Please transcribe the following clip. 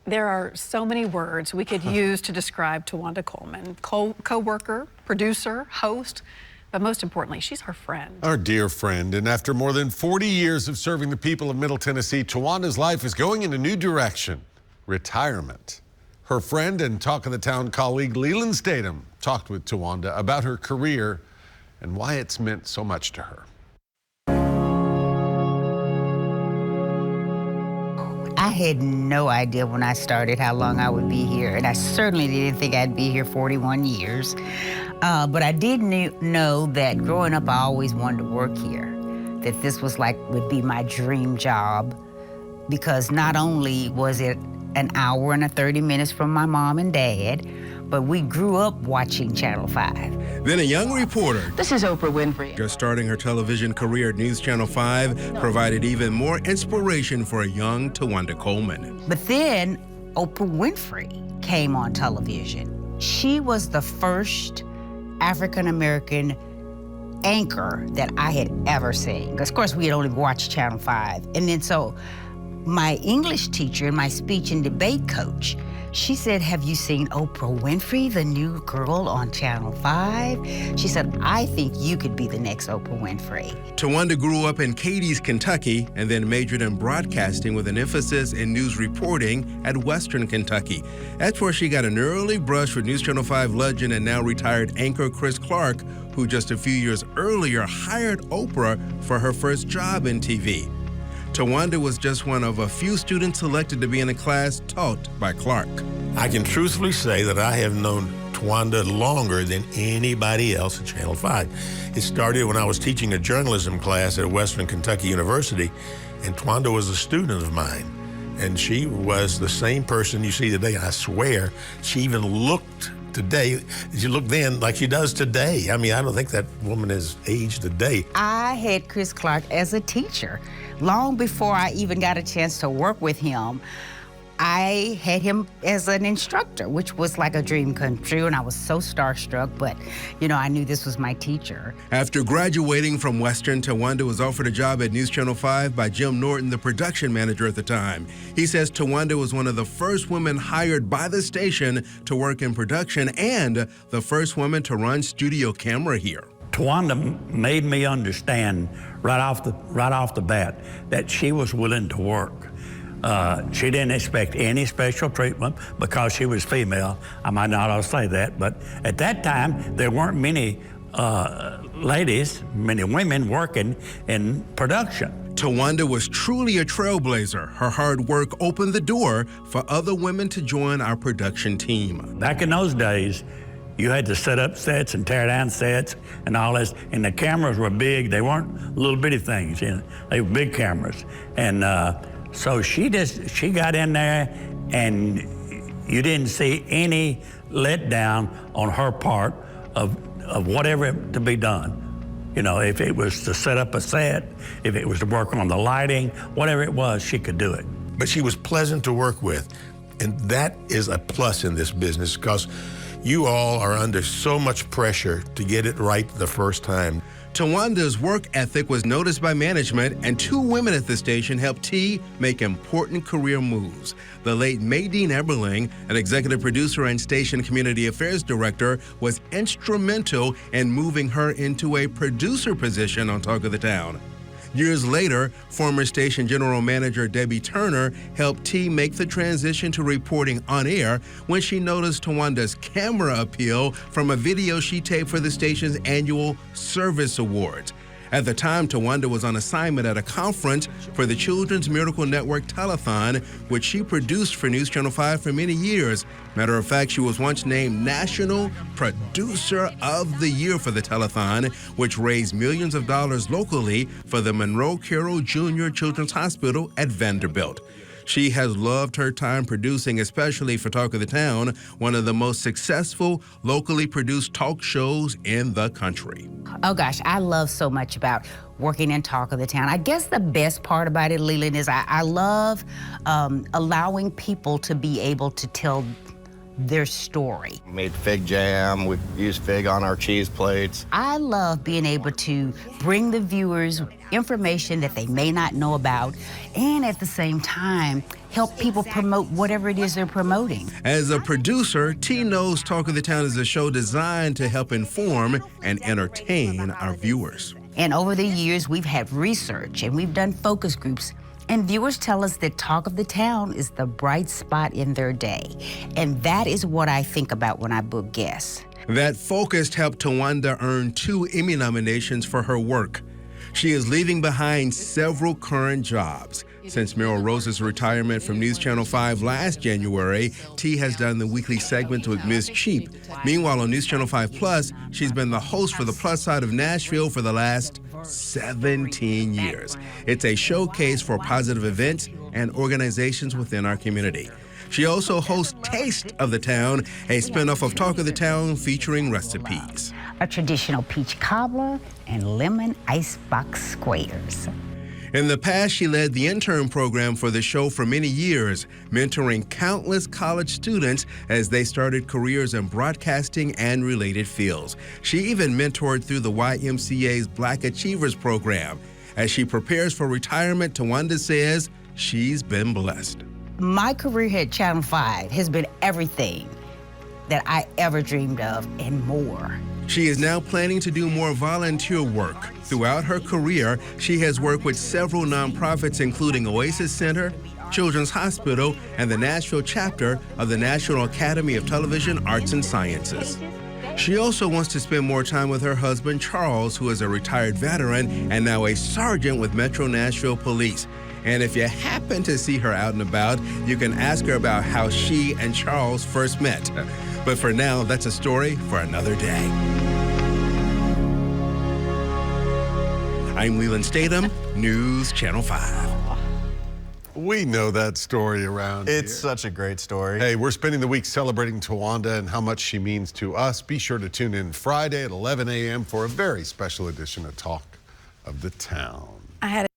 There are so many words we could use to describe Tuwanda Coleman. Co-worker, producer, host, but most importantly, she's our friend. Our dear friend. And after more than 40 years of serving the people of Middle Tennessee, Tuwanda's life is going in a new direction: retirement. Her friend and Talk of the Town colleague Leland Statham talked with Tuwanda about her career and why it's meant so much to her. I had no idea when I started how long I would be here, and I certainly didn't think I'd be here 41 years. But I did know that growing up, I always wanted to work here, that this would be my dream job, because not only was it an hour and 30 minutes from my mom and dad, but we grew up watching Channel 5. Then a young reporter, This is Oprah Winfrey. just starting her television career at NewsChannel 5, provided even more inspiration for a young Tuwanda Coleman. But then Oprah Winfrey came on television. She was the first African-American anchor that I had ever seen. Because, of course, we had only watched Channel 5. And then so my English teacher and my speech and debate coach, she said, "Have you seen Oprah Winfrey, the new girl on Channel 5? She said, "I think you could be the next Oprah Winfrey." Tuwanda grew up in Cadiz, Kentucky, and then majored in broadcasting with an emphasis in news reporting at Western Kentucky. That's where she got an early brush with News Channel 5 legend and now retired anchor Chris Clark, who just a few years earlier hired Oprah for her first job in TV. Tuwanda was just one of a few students selected to be in a class taught by Clark. I can truthfully say that I have known Tuwanda longer than anybody else at Channel 5. It started when I was teaching a journalism class at Western Kentucky University, and Tuwanda was a student of mine. And she was the same person you see today. I swear, she even looked today, she looked then like she does today. I mean, I don't think that woman has aged a day. I had Chris Clark as a teacher. Long before I even got a chance to work with him, I had him as an instructor, which was like a dream come true, and I was so starstruck, but, you know, I knew this was my teacher. After graduating from Western, Tuwanda was offered a job at News Channel 5 by Jim Norton, the production manager at the time. He says Tuwanda was one of the first women hired by the station to work in production and the first woman to run studio camera here. Tuwanda made me understand right off the bat that she was willing to work. She didn't expect any special treatment because she was female. I might not all say that, but at that time, there weren't many many women working in production. Tuwanda was truly a trailblazer. Her hard work opened the door for other women to join our production team. Back in those days, you had to set up sets and tear down sets and all this, and the cameras were big. They weren't little bitty things, you know, they were big cameras. And so she got in there, and you didn't see any letdown on her part of whatever to be done. You know, if it was to set up a set, if it was to work on the lighting, whatever it was, she could do it. But she was pleasant to work with, and that is a plus in this business, because you all are under so much pressure to get it right the first time. Tuwanda's work ethic was noticed by management, and two women at the station helped T make important career moves. The late Maydeen Eberling, an executive producer and station community affairs director, was instrumental in moving her into a producer position on Talk of the Town. Years later, former station general manager Debbie Turner helped T make the transition to reporting on air when she noticed Tuwanda's camera appeal from a video she taped for the station's annual Service Awards. At the time, Tuwanda was on assignment at a conference for the Children's Miracle Network Telethon, which she produced for News Channel 5 for many years. Matter of fact, she was once named National Producer of the Year for the telethon, which raised millions of dollars locally for the Monroe Carroll Jr. Children's Hospital at Vanderbilt. She has loved her time producing, especially for Talk of the Town, one of the most successful locally produced talk shows in the country. Oh gosh, I love so much about working in Talk of the Town. I guess the best part about it, Leland, is I love allowing people to be able to tell their story. We made fig jam, we used fig on our cheese plates. I love being able to bring the viewers information that they may not know about, and at the same time, help people promote whatever it is they're promoting. As a producer, T knows Talk of the Town is a show designed to help inform and entertain our viewers. And over the years, we've had research and we've done focus groups. And viewers tell us that Talk of the Town is the bright spot in their day. And that is what I think about when I book guests. That focus helped Tuwanda earn 2 Emmy nominations for her work. She is leaving behind several current jobs. Since Meryl Rose's retirement from NewsChannel 5 last January, T has done the weekly segment with Ms. Cheap. Meanwhile, on NewsChannel 5 Plus, she's been the host for the Plus Side of Nashville for the last 17 years. It's a showcase for positive events and organizations within our community. She also hosts Taste of the Town, a spinoff of Talk of the Town featuring recipes. A traditional peach cobbler and lemon icebox squares. In the past, she led the intern program for the show for many years, mentoring countless college students as they started careers in broadcasting and related fields. She even mentored through the YMCA's Black Achievers program. As she prepares for retirement, Tuwanda says she's been blessed. My career here at Channel 5 has been everything that I ever dreamed of and more. She is now planning to do more volunteer work. Throughout her career, she has worked with several nonprofits, including Oasis Center, Children's Hospital, and the Nashville chapter of the National Academy of Television Arts and Sciences. She also wants to spend more time with her husband, Charles, who is a retired veteran and now a sergeant with Metro Nashville Police. And if you happen to see her out and about, you can ask her about how she and Charles first met. But for now, that's a story for another day. I'm Leland Statham, News Channel 5. We know that story around It's here. such a great story. Hey, we're spending the week celebrating Tuwanda and how much she means to us. Be sure to tune in Friday at 11 a.m. for a very special edition of Talk of the Town. I had